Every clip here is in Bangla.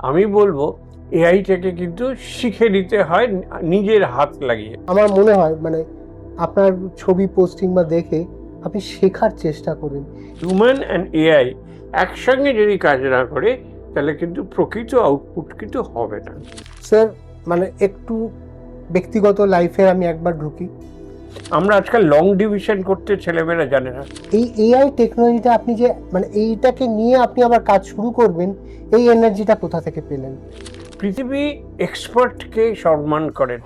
আমি বলবো এআইটাকে কিন্তু শিখে নিতে হয় নিজের হাত লাগিয়ে। আমার মনে হয় মানে আপনার ছবি পোস্টিং বা দেখে আপনি শেখার চেষ্টা করেন। হিউম্যান অ্যান্ড এআই একসঙ্গে যদি কাজ না করে তাহলে কিন্তু প্রকৃত আউটপুট কিন্তু হবে না। স্যার মানে একটু ব্যক্তিগত লাইফে আমি একবার ঢুকি। আমরা আজকাল লং ডিভিশন করতে ছেলেমেয়েরা জানে না। এই এআই টেকনোলজিটা আপনি যে মানে এইটাকে নিয়ে আপনি আবার কাজ শুরু করবেন, এই এনার্জিটা কোথা থেকে পেলেন? পৃথিবী এক্সপার্টকে সম্মান করেন।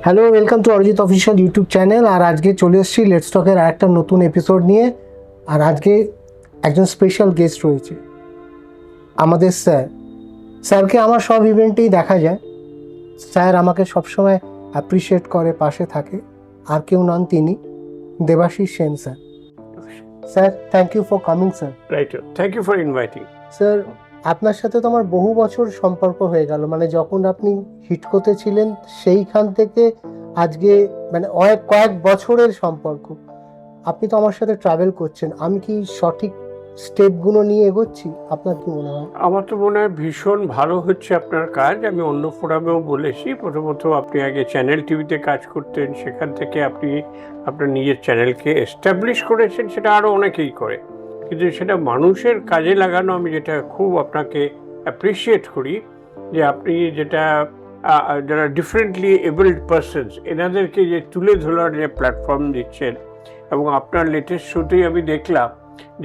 Hello, welcome to Arijit official YouTube channel. আর আজকে চলে এসেছি লেটস টকের আরেকটা নতুন এপিসোড নিয়ে। আর আজকে একজন স্পেশাল গেস্ট রয়েছে, আমাদের স্যারকে আমার সব ইভেন্টেই দেখা যায়। স্যার আমাকে সবসময় অ্যাপ্রিসিয়েট করে, পাশে থাকে। আর কেউ নন, তিনি Debashis Sen sir. Sir, thank you for coming sir. Right, thank you for inviting. Sir, আপনার সাথে তো আমার বহু বছর সম্পর্ক হয়ে গেল, মানে যখন আপনি হিটকোতে ছিলেন সেইখান থেকে আজকে মানে কয়েক বছরের সম্পর্ক। আপনি তো আমার সাথে ট্রাভেল করছেন, আমি কি সঠিক স্টেপগুলো নিয়ে এগোচ্ছি? আপনার কি মনে হয়? আমার তো মনে হয় ভীষণ ভালো হচ্ছে আপনার কাজ। আমি অন্য ফোরামেও বলেছি, প্রথমত আপনি আগে চ্যানেল টিভিতে কাজ করতেন, সেখান থেকে আপনি আপনার নিজের চ্যানেলকে এস্টাবলিশ করেছেন, সেটা আরও অনেকেই করে, কিন্তু সেটা মানুষের কাজে লাগানো আমি যেটা খুব আপনাকে অ্যাপ্রিসিয়েট করি, যে আপনি যেটা যারা ডিফারেন্টলি এবলড পারসনস এনাদেরকে যে তুলে ধরার যে প্ল্যাটফর্ম দিচ্ছেন। এবং আপনার লেটেস্ট শোতেই আমি দেখলাম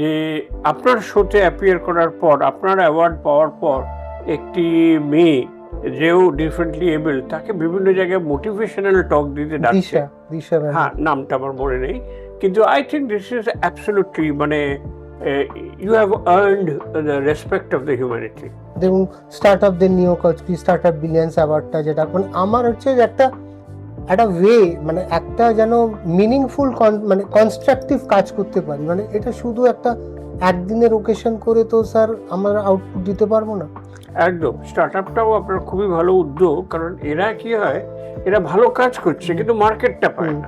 যে আপনার শোতে অ্যাপিয়ার করার পর, আপনার অ্যাওয়ার্ড পাওয়ার পর, একটি মেয়ে যেও ডিফারেন্টলি এবল, তাকে বিভিন্ন জায়গায় মোটিভেশনাল টক দিতে ডাকছে। হ্যাঁ, নামটা আমার মনে নেই, কিন্তু I think this is absolutely মানে you have earned the respect of the humanity. দেখুন, স্টার্ট আপ দের নিয়েও কাজ কি, স্টার্ট আপ বিলিয়ন্স অ্যাওয়ার্ডটা যেটা মানে আমার হচ্ছে একটা ওয়ে, মানে একটা যেন মিনিংফুল মানে কনস্ট্রাকটিভ কাজ করতে পারি। মানে এটা শুধু একটা একদিনের ওকেশন করে তো স্যার আমরা আউটপুট দিতে পারবো না। একদম, স্টার্ট আপটাও আপনার খুবই ভালো উদ্যোগ, কারণ এরা কি হয়, এরা ভালো কাজ করছে কিন্তু মার্কেটটা পায় না।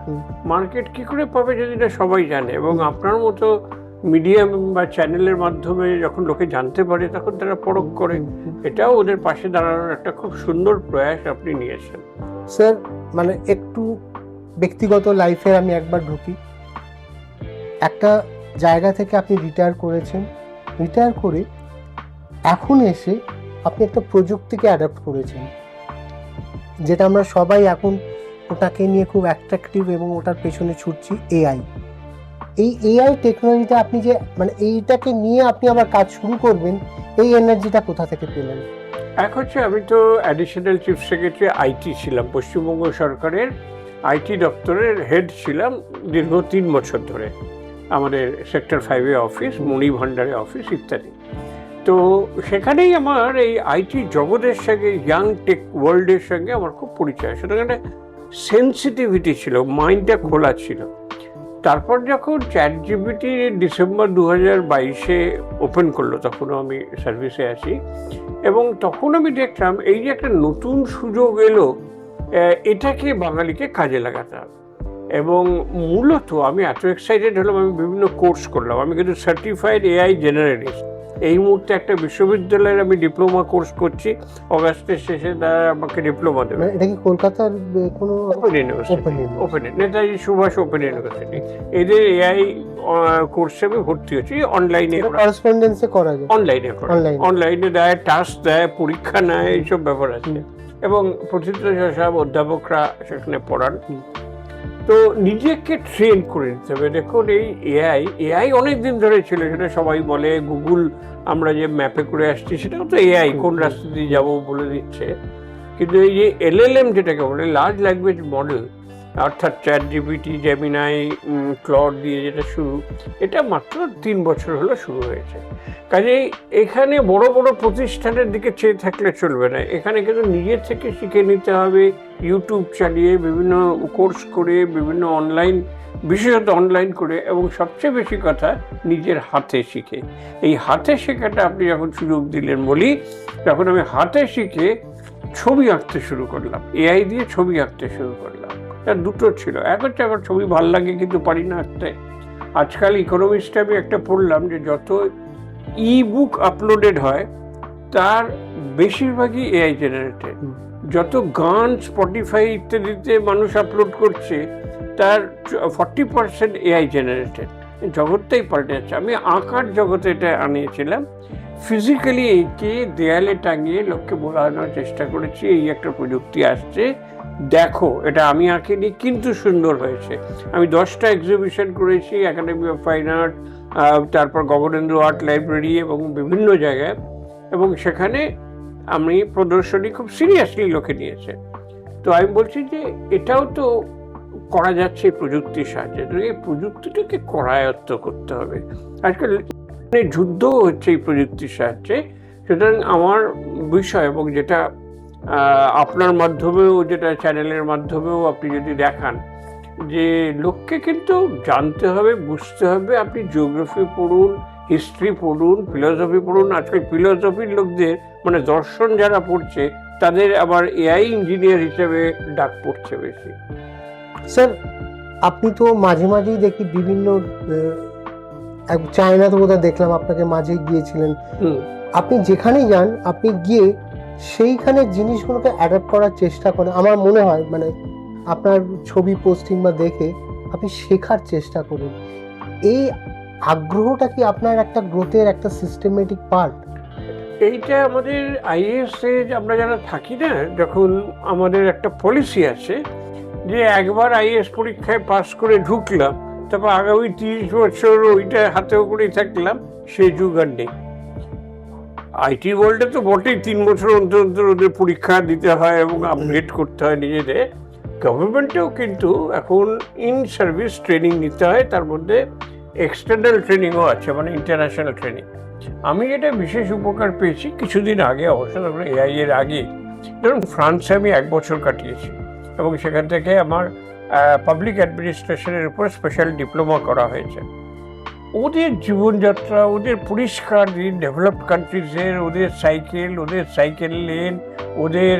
মার্কেট কি করে পাবে যদি না সবাই জানে? এবং আপনার মতো মিডিয়াম বা চ্যানেলের মাধ্যমে যখন লোকে জানতে পারে তখন তারা পরখ করে। এটাও ওদের পাশে দাঁড়ানোর একটা খুব সুন্দর প্রয়াস আপনি নিয়েছেন। স্যার মানে একটু ব্যক্তিগত লাইফে আমি একবার ঢুকি। একটা জায়গা থেকে আপনি রিটায়ার করেছেন, রিটায়ার করে এখন এসে আপনি একটা প্রযুক্তিকে অ্যাডাপ্ট করেছেন, যেটা আমরা সবাই এখন ওটাকে নিয়ে খুব অ্যাট্রাকটিভ এবং ওটার পেছনে ছুটছি, এআই। এই এআই টেকনোলজিটা আপনি যে মানে এইটাকে নিয়ে আপনি আবার কাজ শুরু করবেন, এই এনার্জিটা কোথা থেকে পেলেন? এক হচ্ছে, আমি তো অ্যাডিশনাল চিফ সেক্রেটারি আইটি ছিলাম, পশ্চিমবঙ্গ সরকারের আইটি দপ্তরের হেড ছিলাম দীর্ঘ 3 বছর ধরে। আমাদের সেক্টর 5-এ অফিস, মণি ভান্ডারে অফিস ইত্যাদি। তো সেখানেই আমার এই আইটি জগতের সঙ্গে, ইয়াং টেক ওয়ার্ল্ডের সঙ্গে আমার খুব পরিচয়। সুতরাং একটা সেন্সিটিভিটি ছিল, মাইন্ডটা খোলা ছিল। তারপর যখন চ্যাটজিপিটি ডিসেম্বর 2022-এ ওপেন করলো, তখনও আমি সার্ভিসে আছি, এবং তখন আমি দেখলাম এই যে একটা নতুন সুযোগ এলো, এটাকে বাঙালিকে কাজে লাগাতে হবে। এবং মূলত আমি এত এক্সাইটেড হলাম, আমি বিভিন্ন কোর্স করলাম। আমি কিন্তু সার্টিফাইড এআই জেনারেলিস্ট। এই মুহূর্তে একটা বিশ্ববিদ্যালয়ের আমি ডিপ্লোমা কোর্স করছি, অগাস্টের শেষে তারা আমাকে ডিপ্লোমা দেবে। এটা কি কলকাতার কোনো open university, open Netaji Subhash open university, এদের এআই কোর্সে আমি ভর্তি হচ্ছি। অনলাইনে করেসপন্ডেন্সে করা যায়, অনলাইনে দেয়, টাস্ক দেয়, পরীক্ষা নেয়, এইসব ব্যাপার আছে। এবং প্রথিত সব অধ্যাপকরা সেখানে পড়ান। তো নিজেকে ট্রেন করে নিতে হবে। দেখুন, এই এআই অনেক দিন ধরে ছিল, সেটা সবাই বলে। গুগল আমরা যে ম্যাপে করে আসছি সেটাও তো এআই, কোন রাস্তা দিয়ে যাবো বলে দিচ্ছে। কিন্তু এই যে এলএলএম যেটাকে বলে, লার্জ ল্যাঙ্গুয়েজ মডেল, অর্থাৎ চ্যাটজিপিটি, জেমিনাই, ক্লড দিয়ে যেটা শুরু, এটা মাত্র 3 বছর হলো শুরু হয়েছে। কাজেই এখানে বড় বড় প্রতিষ্ঠানের দিকে চেয়ে থাকলে চলবে না, এখানে কিন্তু নিজের থেকে শিখে নিতে হবে। ইউটিউব চালিয়ে, বিভিন্ন কোর্স করে, বিভিন্ন অনলাইন, বিশেষত অনলাইন করে, এবং সবচেয়ে বেশি কথা নিজের হাতে শিখে। এই হাতে শেখাটা আপনি যখন সুযোগ দিলেন বলি, তখন আমি হাতে শিখে ছবি আঁকতে শুরু করলাম, এআই দিয়ে ছবি আঁকতে শুরু করলাম। তার দুটো ছিল, এক হচ্ছে আমার ছবি ভাল লাগে কিন্তু পারি না আঁকতে। আজকাল ইকোনমিক্সটা আমি একটা পড়লাম যে যত ই বুক আপলোডেড হয় তার বেশিরভাগই এআই জেনারেটেড। যত গান স্পটিফাই ইত্যাদিতে মানুষ আপলোড করছে তার 40% এআই জেনারেটেড। জগৎটাই পাল্টে যাচ্ছে। আমি আঁকার জগতে এটা আনিয়েছিলাম, ফিজিক্যালি এঁকে দেয়ালে টাঙিয়ে লোককে বোঝানোর চেষ্টা করেছি এই একটা প্রযুক্তি আসছে, দেখো এটা আমি আঁকিনি কিন্তু সুন্দর হয়েছে। আমি 10টা এক্সিবিশন করেছি, একাডেমি অফ ফাইন আর্ট, তারপর গগনেন্দ্র আর্ট লাইব্রেরি এবং বিভিন্ন জায়গায়, এবং সেখানে আমি প্রদর্শনী খুব সিরিয়াসলি লোকে নিয়েছে। তো আমি বলছি যে এটাও তো করা যাচ্ছে প্রযুক্তির সাহায্যে, তো এই প্রযুক্তিটাকে করায়ত্ত করতে হবে। আজকাল যুদ্ধ হচ্ছে এই প্রযুক্তির সাহায্যে। সুতরাং আমার বিষয়, এবং যেটা আপনার মাধ্যমেও, যেটা চ্যানেলের মাধ্যমেও আপনি যদি দেখান, যে লোককে কিন্তু জানতে হবে, বুঝতে হবে। আপনি জিওগ্রাফি পড়ুন, হিস্ট্রি পড়ুন, ফিলসফি পড়ুন। আজকাল ফিলসফির লোকদের, মানে দর্শন যারা পড়ছে, তাদের আবার এআই ইঞ্জিনিয়ার হিসেবে ডাক পড়ছে বেশি। স্যার, আপনি তো মাঝে মাঝেই দেখি বিভিন্ন চায়নাতে বোধহয় দেখলাম আপনাকে মাঝে গিয়েছিলেন। আপনি যেখানেই যান, আপনি গিয়ে সেইখানের জিনিসগুলোকে অ্যাডাপ্ট করার চেষ্টা করেন। আমার মনে হয় মানে আপনার ছবি পোস্টিং বা দেখে আপনি শেখার চেষ্টা করুন। এই আগ্রহটা কি আপনার একটা গ্রোথের একটা সিস্টেমেটিক পার্ট? এইটা আমাদের আইএএসে আমরা যারা থাকি না, যখন আমাদের একটা পলিসি আছে যে একবার আইএএস পরীক্ষায় পাস করে ঢুকলাম, তারপর আগামী 30 বছর ওইটা হাতেও করেই থাকলাম, সেই যুগ আর নেই। আইটি ওয়ার্ল্ডে তো বটেই 3 বছর অন্তর অন্তর ওদের পরীক্ষা দিতে হয় এবং আপগ্রেড করতে হয় নিজেদের। গভর্নমেন্টেও কিন্তু এখন ইন সার্ভিস ট্রেনিং নিতে হয়, তার মধ্যে এক্সটার্নাল ট্রেনিংও আছে, মানে ইন্টারন্যাশনাল ট্রেনিং। আমি যেটা বিশেষ উপকার পেয়েছি কিছুদিন আগে, অবশ্য এআই এর আগে, ধরুন ফ্রান্সে আমি 1 বছর কাটিয়েছি এবং সেখান থেকে আমার পাবলিক অ্যাডমিনিস্ট্রেশনের উপর স্পেশাল ডিপ্লোমা করা হয়েছে। ওদের জীবনযাত্রা, ওদের পরিষ্কার দিন, ডেভেলপড কান্ট্রিজের, ওদের সাইকেল লেন, ওদের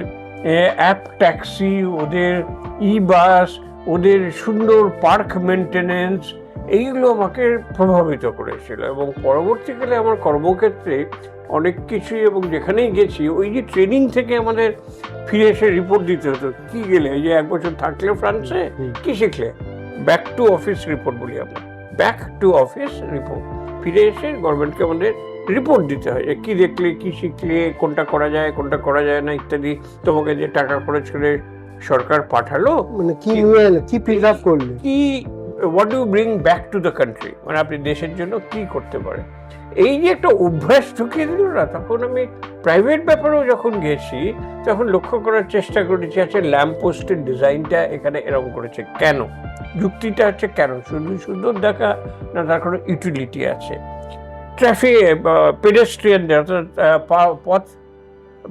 অ্যাপ ট্যাক্সি, ওদের ই বাস, ওদের সুন্দর পার্ক মেনটেনেন্স, এইগুলো আমাকে প্রভাবিত করেছিল। এবং পরবর্তীকালে আমার কর্মক্ষেত্রে অনেক কিছুই, এবং যেখানেই গেছি ওই যে ট্রেনিং থেকে আমাদের ফিরে এসে রিপোর্ট দিতে হতো। কি গেলে এই যে 1 বছর থাকলে ফ্রান্সে, কি শিখলে, ব্যাক টু অফিস রিপোর্ট বলি আমরা, ব্যাক টু অফিস রিপোর্ট। ফিরে এসে গভর্নমেন্টকে আমাদের রিপোর্ট দিতে হয় যে কী দেখলে, কী শিখলে, কোনটা করা যায়, কোনটা করা যায় না ইত্যাদি। তোমাকে যে টাকা খরচ করে সরকার পাঠালো, মানে কি পিক আপ করলে, কি what do bring back to the country, মানে আপনি দেশের জন্য কি করতে পারেন। এই যে একটা অভ্যাস ঢুকিয়ে দিল না, তখন আমি প্রাইভেট ব্যাপারেও যখন গেছি তখন লক্ষ্য করার চেষ্টা করেছি, আচ্ছা ল্যাম্প পোস্টের ডিজাইনটা এখানে এরকম করেছে কেন, যুক্তিটা হচ্ছে কেন, শুধু সুন্দর দেখা না, তার কোনো ইউটিলিটি আছে। ট্রাফিক পেডেস্ট্রিয়ানদের, অর্থাৎ পথ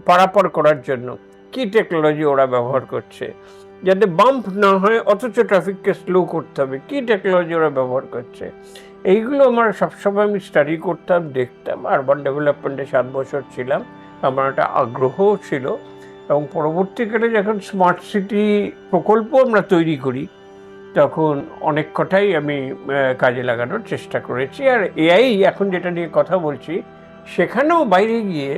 পারাপার করার জন্য কি টেকনোলজি ওরা ব্যবহার করছে, যাতে বাম্প না হয় অথচ ট্রাফিককে স্লো করতে হবে, কি টেকনোলজি ওরা ব্যবহার করছে। এইগুলো আমার সবসময় আমি স্টাডি করতাম, দেখতাম। আরবান ডেভেলপমেন্টে 7 বছর ছিলাম, আমার একটা আগ্রহও ছিল। এবং পরবর্তীকালে যখন স্মার্ট সিটি প্রকল্প আমরা তৈরি করি, তখন অনেক কথাই আমি কাজে লাগানোর চেষ্টা করেছি। আর এআই এখন যেটা নিয়ে কথা বলছি, সেখানেও বাইরে গিয়ে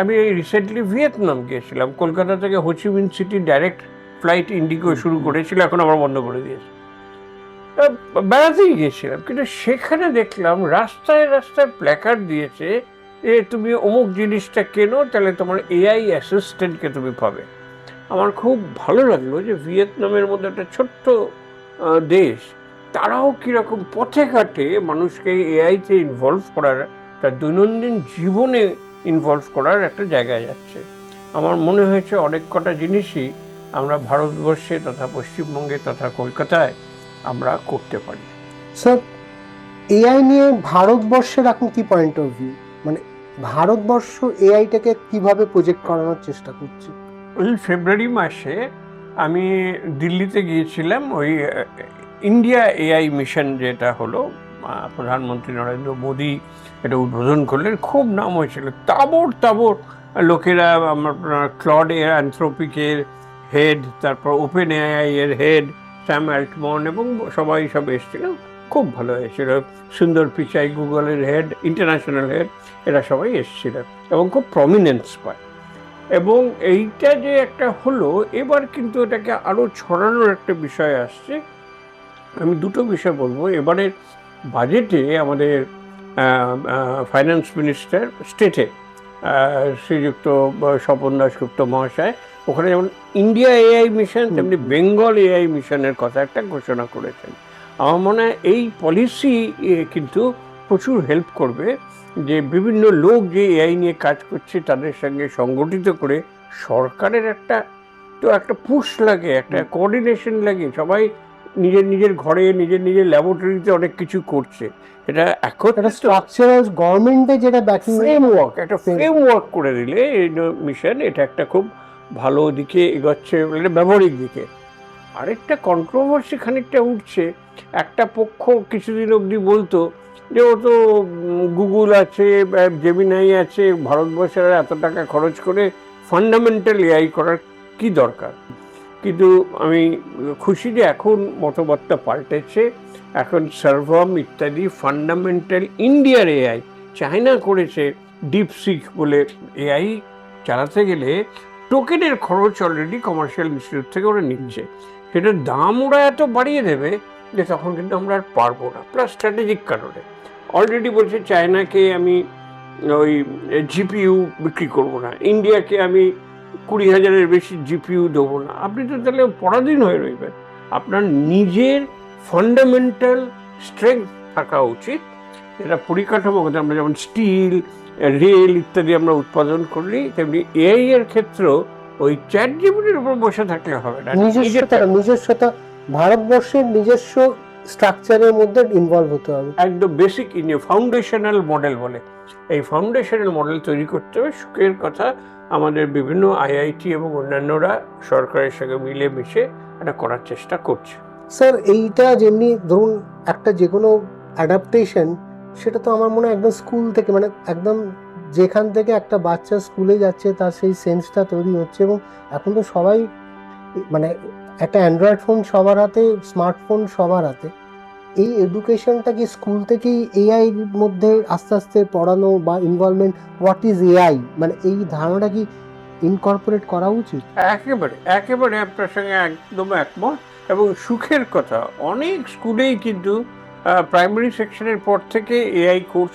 আমি রিসেন্টলি ভিয়েতনাম গিয়েছিলাম। কলকাতা থেকে Ho Chi Minh city direct flight Indigo শুরু করেছিল, এখন আবার বন্ধ করে দিয়েছে। বেড়াতেই গিয়েছিলাম, কিন্তু সেখানে দেখলাম রাস্তায় রাস্তায় প্ল্যাকার্ড দিয়েছে যে তুমি অমুক জিনিসটা কেনো, তাহলে তোমার এআই অ্যাসিস্ট্যান্টকে তুমি পাবে। আমার খুব ভালো লাগলো যে ভিয়েতনামের মধ্যে একটা ছোট্ট দেশ, তারাও কীরকম পথে ঘাটে মানুষকে এআইতে ইনভলভ করার, তার দৈনন্দিন জীবনে ইনভলভ করার একটা জায়গায় যাচ্ছে। আমার মনে হয়েছে অনেক কটা জিনিসই আমরা ভারতবর্ষে তথা পশ্চিমবঙ্গে তথা কলকাতায় আমরা করতে পারি। স্যার, এআই নিয়ে ভারতবর্ষের এখন কি পয়েন্ট অফ ভিউ, মানে ভারতবর্ষ এআইটাকে কিভাবে প্রজেক্ট করানোর চেষ্টা করছে? ওই ফেব্রুয়ারি মাসে আমি দিল্লিতে গিয়েছিলাম, ওই ইন্ডিয়া এআই মিশন যেটা হলো প্রধানমন্ত্রী নরেন্দ্র মোদী এটা উদ্বোধন করলেন, খুব নাম হয়েছিল। তাবড় তাবড় লোকেরা, আপনার ক্লড এর অ্যানথ্রোপিকের হেড, তারপর ওপেন এআই এর হেড স্যাম অ্যাল্টম্যান এবং সবাই সব এসেছিল, খুব ভালো হয়েছিল। সুন্দর পিচাই গুগলের হেড, ইন্টারন্যাশনাল হেড, এরা সবাই এসেছিল এবং খুব প্রমিনেন্স পায়। এবং এইটা যে একটা হলো, এবার কিন্তু এটাকে আরও ছড়ানোর একটা বিষয় আসছে। আমি দুটো বিষয় বলবো। এবারের বাজেটে আমাদের ফাইন্যান্স মিনিস্টার স্টেটে শ্রীযুক্ত স্বপন দাশগুপ্ত মহাশয়, ওখানে যেমন ইন্ডিয়া এআই মিশন তেমনি বেঙ্গল এআই মিশনের কথা একটা ঘোষণা করেছেন। আমার মনে হয় এই পলিসি কিন্তু প্রচুর হেল্প করবে, যে বিভিন্ন লোক যে এআই নিয়ে কাজ করছে তাদের সঙ্গে সংগঠিত করে সরকারের একটা পুশ লাগে, একটা কোঅর্ডিনেশন লাগে। সবাই নিজের নিজের ঘরে, নিজের নিজের ল্যাবরেটরিতে অনেক কিছু করছে। এটা এখন স্ট্রাকচারাল গভর্নমেন্টে যেটা ব্যাকিং ফ্রেমওয়ার্ক করে দিলে এই মিশন, এটা একটা খুব ভালো দিকে এগোচ্ছে, ব্যবহারিক দিকে। আরেকটা কন্ট্রোভার্সি খানিকটা উঠছে। একটা পক্ষ কিছুদিন অবধি বলতো যে ও তো গুগল আছে, জেমিনাই আছে, ভারতবর্ষের এত টাকা খরচ করে ফান্ডামেন্টাল এআই করার কি দরকার। কিন্তু আমি খুশি যে এখন মতবাদটা পাল্টেছে। এখন সার্ভাম ইত্যাদি ফান্ডামেন্টাল ইন্ডিয়ার এআই, চায়না করেছে ডিপসিক বলে এআই চালাতে গেলে টোকেনের খরচ অলরেডি কমার্শিয়াল ইনস্টিটিউট থেকে ওরা নিচ্ছে। সেটার দাম ওরা এত বাড়িয়ে দেবে যে তখন কিন্তু আমরা আর পারবো না। প্লাস স্ট্র্যাটেজিক কারণে অলরেডি বলছে চায়নাকে আমি ওই জিপিইউ বিক্রি করবো না, ইন্ডিয়াকে আমি 20,000-এর বেশি জিপিইউ দেবো না। আপনি তো তাহলে পরাধীন হয়ে রইবেন। আপনার নিজের ফান্ডামেন্টাল স্ট্রেংথ থাকা উচিত। এটা পরিকাঠামোগত, আমরা যেমন স্টিল, রেল ইত্যাদি আমরা উৎপাদন করি, তেমনি এআই এর ক্ষেত্রেও ওই চ্যাট জিপিটির উপর বসে থাকলে হবে না। নিজস্বতা ভারতবর্ষের নিজস্ব স্ট্রাকচারের মধ্যে ইনভলভ হতে হবে। একদম বেসিক ফাউন্ডেশনাল মডেল বলে, এই ফাউন্ডেশনাল মডেল তৈরি করতে হবে। সুখের কথা, আমাদের বিভিন্ন আইআইটি এবং অন্যান্যরা সরকারের সঙ্গে মিলেমিশে এটা করার চেষ্টা করছে। স্যার, এইটা যেমনি ধরুন একটা যে কোনো অ্যাডাপ্টেশন, সেটা তো আমার মনে হয় একদম স্কুল থেকে, মানে একদম যেখান থেকে একটা বাচ্চা স্কুলে যাচ্ছে তার সেই সেন্সটা তৈরি হচ্ছে। এবং এখন তো সবাই, মানে একটা অ্যান্ড্রয়েড ফোন সবার হাতে, স্মার্টফোন সবার হাতে। এই এডুকেশনটা কি স্কুল থেকেই এআই মধ্যে আস্তে আস্তে পড়ানো বা ইনভলভমেন্ট, হোয়াট ইজ এআই, মানে এই ধারণাটা কি ইনকর্পোরেট করা উচিত? একেবারে আপনার সঙ্গে একদম একমত। এবং সুখের কথা, অনেক স্কুলেই কিন্তু প্রাইমারি সেকশনের পর থেকে এআই কোর্স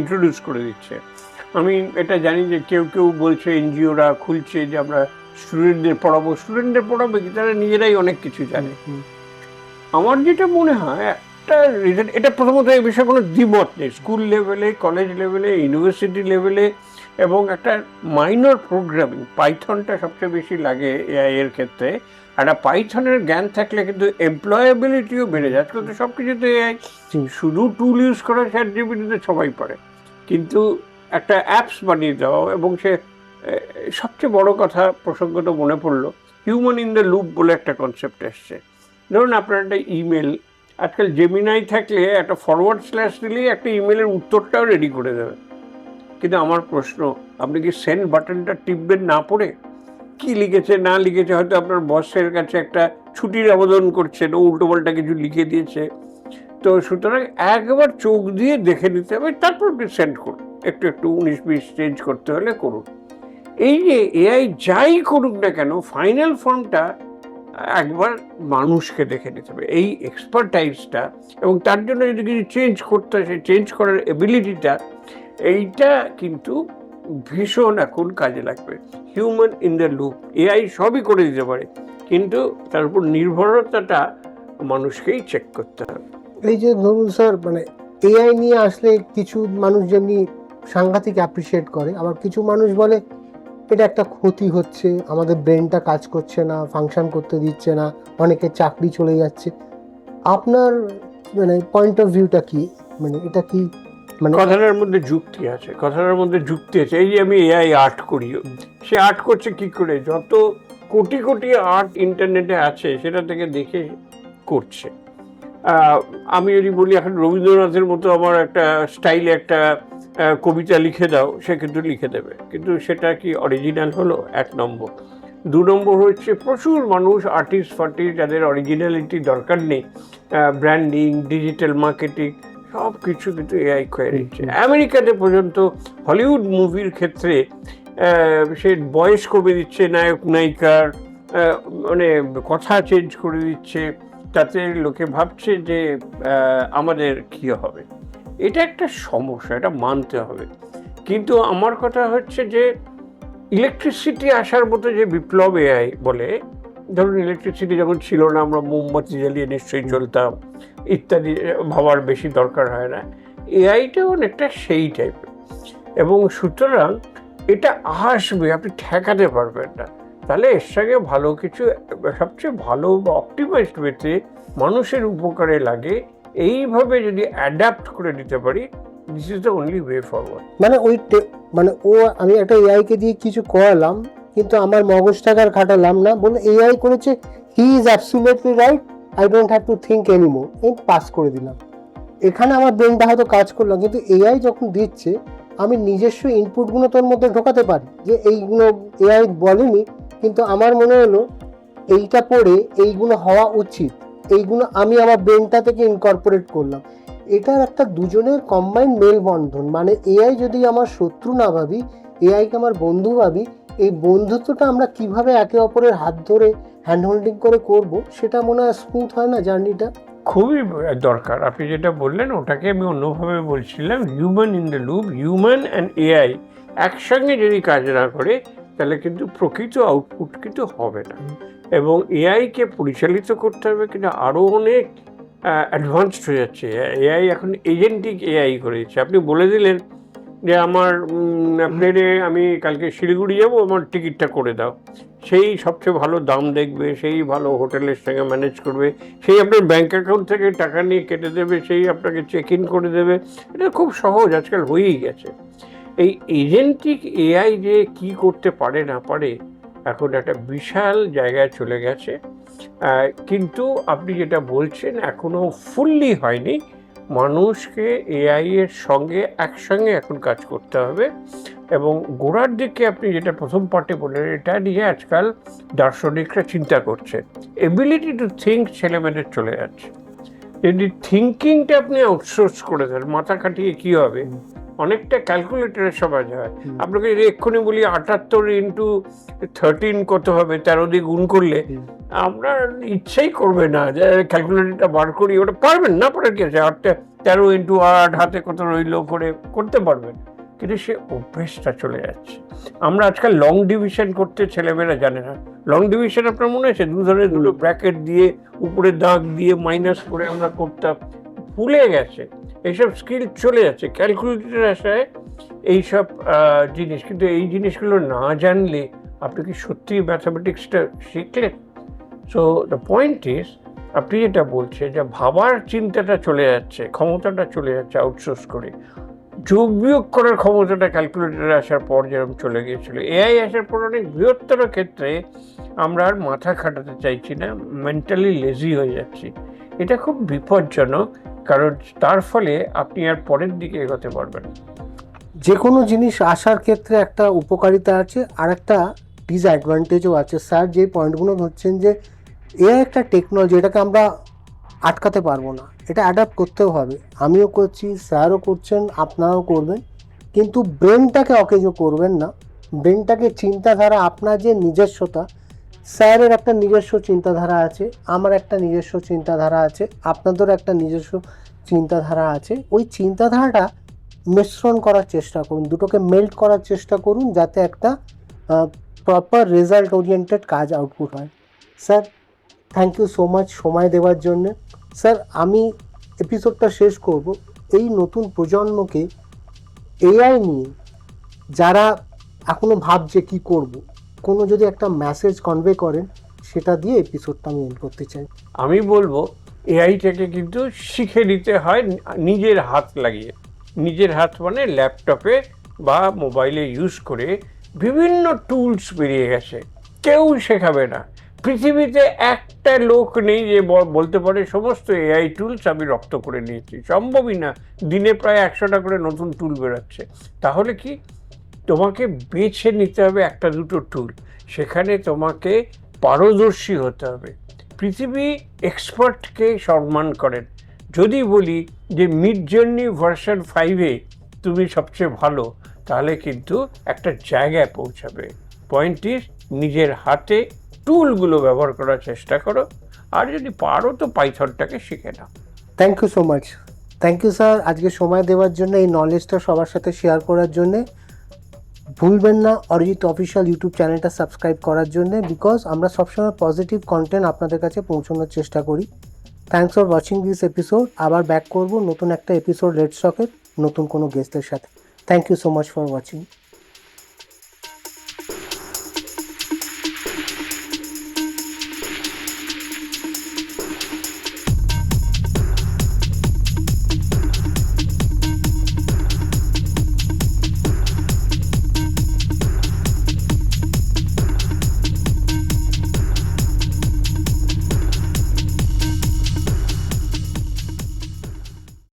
ইন্ট্রোডিউস করে দিচ্ছে। আমি এটা জানি যে কেউ কেউ বলছে এনজিওরা খুলছে যে আমরা স্টুডেন্টদের পড়াবো কি তারা নিজেরাই অনেক কিছু জানে। আমার যেটা মনে হয় একটা রিজন, এটা প্রথমত এই বিষয়ে কোনো দ্বিমত নেই, স্কুল লেভেলে, কলেজ লেভেলে, ইউনিভার্সিটি লেভেলে, এবং একটা মাইনর প্রোগ্রামিং, পাইথনটা সবচেয়ে বেশি লাগে এআই এর ক্ষেত্রে। একটা পাইথনের জ্ঞান থাকলে কিন্তু এমপ্লয়াবিলিটিও বেড়ে যায়। আজকাল তো সব কিছুতে এআই, শুধু টুল ইউজ করা চ্যাট জিপিটিতে সবাই পারে, কিন্তু একটা অ্যাপস বানিয়ে দেওয়া। এবং সে সবচেয়ে বড় কথা, প্রসঙ্গত মনে পড়লো, হিউম্যান ইন দ্য লুপ বলে একটা কনসেপ্ট এসছে। ধরুন আপনার একটা ইমেল, আজকাল জেমিনাই থাকলে একটা ফরওয়ার্ড স্ল্যাশ দিলেই একটা ইমেলের উত্তরটাও রেডি করে দেবে। কিন্তু আমার প্রশ্ন, আপনি কি সেন্ড বাটনটা টিপবেন না পড়ে? কি লিখেছে না লিখেছে, হয়তো আপনার বসের কাছে একটা ছুটির আবেদন করছেন, ও উল্টোপাল্টা কিছু লিখে দিয়েছে। তো সুতরাং একবার চোখ দিয়ে দেখে নিতে হবে, তারপর আপনি সেন্ড করুন। একটু 19-20 চেঞ্জ করতে হলে করুন। এই যে এআই যাই করুক না কেন, ফাইনাল ফর্মটা একবার মানুষকে দেখে নিতে হবে, এই এক্সপার্টাইজটা। এবং তার জন্য যদি কিছু চেঞ্জ করতে হয়, সেই চেঞ্জ করার এবিলিটিটা, এইটা কিন্তু ভীষণ এখন কাজে লাগবে। Human in the loop, AI সবই করে দিতে পারে, কিন্তু তার উপর নির্ভরতাটা মানুষকেই চেক করতে হবে। এই যে ধরুন স্যার, মানে এআই নিয়ে আসলে কিছু মানুষ যেমনি সাংঘাতিক অ্যাপ্রিসিয়েট করে, আবার কিছু মানুষ বলে এটা একটা ক্ষতি হচ্ছে, আমাদের ব্রেনটা কাজ করছে না, ফাংশন করতে দিচ্ছে না, অনেকের চাকরি চলে যাচ্ছে। আপনার মানে পয়েন্ট অফ ভিউটা কি? মানে এটা কি, মানে কথাটার মধ্যে যুক্তি আছে, এই যে আমি এআই আর্ট করি, সে আর্ট করছে কি করে? যত কোটি কোটি আর্ট ইন্টারনেটে আছে সেটা থেকে দেখে করছে। আমি যদি বলি এখন রবীন্দ্রনাথের মতো আমার একটা স্টাইলে একটা কবিতা লিখে দাও, সে কিন্তু লিখে দেবে, কিন্তু সেটা কি অরিজিনাল হলো? 1 নম্বর। 2 নম্বর হচ্ছে প্রচুর মানুষ আর্টিস্ট যাদের অরিজিনালিটি দরকার নেই, ব্র্যান্ডিং, ডিজিটাল মার্কেটিং সব কিছু কিন্তু এআই করে নিচ্ছে। আমেরিকাতে পর্যন্ত হলিউড মুভির ক্ষেত্রে সে বয়স কমে দিচ্ছে নায়ক নায়িকার, মানে কথা চেঞ্জ করে দিচ্ছে, তাতে লোকে ভাবছে যে আমাদের কী হবে। এটা একটা সমস্যা, এটা মানতে হবে। কিন্তু আমার কথা হচ্ছে যে ইলেকট্রিসিটি আসার মতো যে বিপ্লব এআই বলে, ধরুন ইলেকট্রিসিটি যখন ছিল না, আমরা মোমবাতি জ্বালিয়ে নিশ্চয়ই চলতাম ইত্যাদি, ভাবার বেশি দরকার হয় না। এআইটাও অনেকটা সেই টাইপের, এবং সুতরাং এটা আসবে, আপনি ঠেকাতে পারবেন না। তাহলে এর সঙ্গে ভালো কিছু, সবচেয়ে ভালো বা অপটিমাইজড ওয়েতে মানুষের উপকারে লাগে, এইভাবে যদি অ্যাডাপ্ট করে নিতে পারি, this is the only way forward. মানে মানে আমি একটা এআইকে দিয়ে কিছু করালাম, কিন্তু আমার মগজটাকে আর খাটালাম না, বলে এআই করেছে, he is absolutely right, I don't have to think anymore, আমি পাস করে দিলাম। এখানে আমার ব্রেনটা হয়তো কাজ করলাম, কিন্তু এআই যখন দিচ্ছে আমি নিজস্ব ইনপুটগুলো তোর মধ্যে ঢোকাতে পারি, যে এইগুলো এআই বলেনি, কিন্তু আমার মনে হলো এইটা পড়ে এইগুলো হওয়া উচিত, এইগুলো আমি আমার ব্রেনটা থেকে ইনকর্পোরেট করলাম। এটার একটা দুজনের কম্বাইন্ড মেলবন্ধন। মানে এআই যদি আমার শত্রু না ভাবি, এআইকে আমার বন্ধু ভাবি, এই বন্ধুত্বটা আমরা কিভাবে একে অপরের হাত ধরে হ্যান্ড হোল্ডিং করে করব, সেটা মনে হয় স্মুথ হয় না জার্নিটা। খুবই দরকার। আপনি যেটা বললেন ওটাকে আমি অন্যভাবে বলছিলাম, human in the loop, human and AI একসঙ্গে যদি কাজ না করে তাহলে কিন্তু প্রকৃত আউটপুট কিন্তু হবে না। এবং এআইকে পরিচালিত করতে হবে, কিন্তু আরও অনেক অ্যাডভান্সড হয়ে যাচ্ছে এআই। এখন এজেন্টিক এআই করে দিচ্ছে। আপনি বলে দিলেন যে আমার প্লেনে আমি কালকে শিলিগুড়ি যাবো, আমার টিকিটটা করে দাও, সেই সবচেয়ে ভালো দাম দেখবে, সেই ভালো হোটেলের সঙ্গে ম্যানেজ করবে, সেই আপনার ব্যাঙ্ক অ্যাকাউন্ট থেকে টাকা নিয়ে কেটে দেবে, সেই আপনাকে চেক ইন করে দেবে। এটা খুব সহজ, আজকাল হয়েই গেছে। এই এজেন্টিক এআই যে কি করতে পারে না পারে, এখন একটা বিশাল জায়গায় চলে গেছে। কিন্তু আপনি যেটা বলছেন এখনও ফুললি হয়নি। মানুষকে এআই এর সঙ্গে একসঙ্গে এখন কাজ করতে হবে। এবং গোড়ার দিকে আপনি যেটা প্রথম পার্টে বললেন, এটা নিয়ে আজকাল দার্শনিকরা চিন্তা করছে। এবিলিটি টু থিঙ্ক ছেলেমেয়েদের চলে যাচ্ছে। যদি থিঙ্কিংটা আপনি আউটসোর্স করে দেন, মাথা খাটিয়ে কী হবে, অনেকটা ক্যালকুলেটরের সমাজ হয়। আপনাকে যদি এক্ষুনি বলি 78 ইন্টু 13 কত হবে, 13 দিয়ে গুণ করলে আপনার ইচ্ছাই করবে না যে ক্যালকুলেটরটা বার করি। ওটা পারবেন না, পরে কি আছে, 13 ইন্টু 8 হাতে কত রইল করে করতে পারবেন, কিন্তু সে অভ্যেসটা চলে যাচ্ছে। আমরা আজকাল লং ডিভিশন করতে ছেলেমেয়েরা জানে না। লং ডিভিশন আপনার মনে আছে, দুটো ব্র্যাকেট দিয়ে উপরে দাগ দিয়ে মাইনাস করে আমরা করতাম, ভুলে গেছে, এইসব স্কিল চলে যাচ্ছে। ক্যালকুলেটর আসায় এইসব জিনিস, কিন্তু এই জিনিসগুলো না জানলে আপনি কি সত্যি ম্যাথামেটিক্সটা শিখলেন? সো দ্য পয়েন্ট ইজ, আপনি যেটা বলছেন যে ভাবার চিন্তাটা চলে যাচ্ছে, ক্ষমতাটা চলে যাচ্ছে আউটসোর্স করে। যোগ বিয়োগ করার ক্ষমতাটা ক্যালকুলেটরে আসার পর যেরকম চলে গিয়েছিল, এআই আসার পর অনেক বৃহত্তর ক্ষেত্রে আমরা আর মাথা খাটাতে চাইছি না, মেন্টালি লেজি হয়ে যাচ্ছি। এটা খুব বিপজ্জনক, কারণ তার ফলে আপনি আর পরের দিকে এগোতে পারবেন। যে কোনো জিনিস আসার ক্ষেত্রে একটা উপকারিতা আছে, আর একটা ডিসঅ্যাডভান্টেজও আছে। স্যার যে পয়েন্টগুলো ধরছেন যে এআই একটা টেকনোলজি, এটাকে আমরা আটকাতে পারবো না, এটা অ্যাডাপ্ট করতেও হবে। আমিও করছি, স্যারও করছেন, আপনারাও করবেন, কিন্তু ব্রেনটাকে অকেজো করবেন না। ব্রেনটাকে চিন্তাধারা, আপনার যে নিজস্বতা, স্যারের একটা নিজস্ব চিন্তাধারা আছে, আমার একটা নিজস্ব চিন্তাধারা আছে, আপনাদেরও একটা নিজস্ব চিন্তাধারা আছে। ওই চিন্তাধারাটা মিশ্রণ করার চেষ্টা করুন, দুটোকে মেল্ট করার চেষ্টা করুন, যাতে একটা প্রপার রেজাল্ট ওরিয়েন্টেড কাজ আউটপুট হয়। Sir, thank you so much সময় দেওয়ার জন্য। স্যার, আমি এপিসোডটা শেষ করব, এই নতুন প্রজন্মকে এআই নিয়ে যারা এখনও ভাবছে কি করব, কোনো যদি একটা মেসেজ কনভে করেন, সেটা দিয়ে এপিসোডটা আমি এন্ড করতে চাই। আমি বলবো এআইটাকে কিন্তু শিখে নিতে হয় নিজের হাত লাগিয়ে। নিজের হাত মানে ল্যাপটপে বা মোবাইলে ইউজ করে বিভিন্ন টুলস বেরিয়ে গেছে, কেউ শেখাবে না। পৃথিবীতে একটা লোক নেই যে বলতে পারে সমস্ত এআই টুলস আমি রপ্ত করে নিয়েছি, সম্ভবই না। দিনে প্রায় 100টা করে নতুন টুল বেরোচ্ছে। তাহলে কি তোমাকে বেছে নিতে হবে একটা দুটো টুল, সেখানে তোমাকে পারদর্শী হতে হবে। পৃথিবী এক্সপার্টকে সম্মান করেন। যদি বলি যে মিড জার্নি ভার্সন 5-এ তুমি সবচেয়ে ভালো, তাহলে কিন্তু একটা জায়গায় পৌঁছাবে। পয়েন্ট ইজ নিজের হাতে টুলগুলো ব্যবহার করার চেষ্টা করো, আর যদি পারো তো পাইথনটাকে শিখে নাও। Thank you so much. Thank you sir, আজকে সময় দেওয়ার জন্য, এই নলেজটা সবার সাথে শেয়ার করার জন্যে। ভুলবেন না অরিজিৎ অফিসিয়াল ইউটিউব চ্যানেলটা সাবস্ক্রাইব করার জন্যে, বিকজ আমরা সবসময় পজিটিভ কন্টেন্ট আপনাদের কাছে পৌঁছানোর চেষ্টা করি। Thanks for watching this episode. আবার ব্যাক করব নতুন একটা এপিসোড রেড স্টকের নতুন কোনো গেস্টের সাথে। Thank you so much for watching.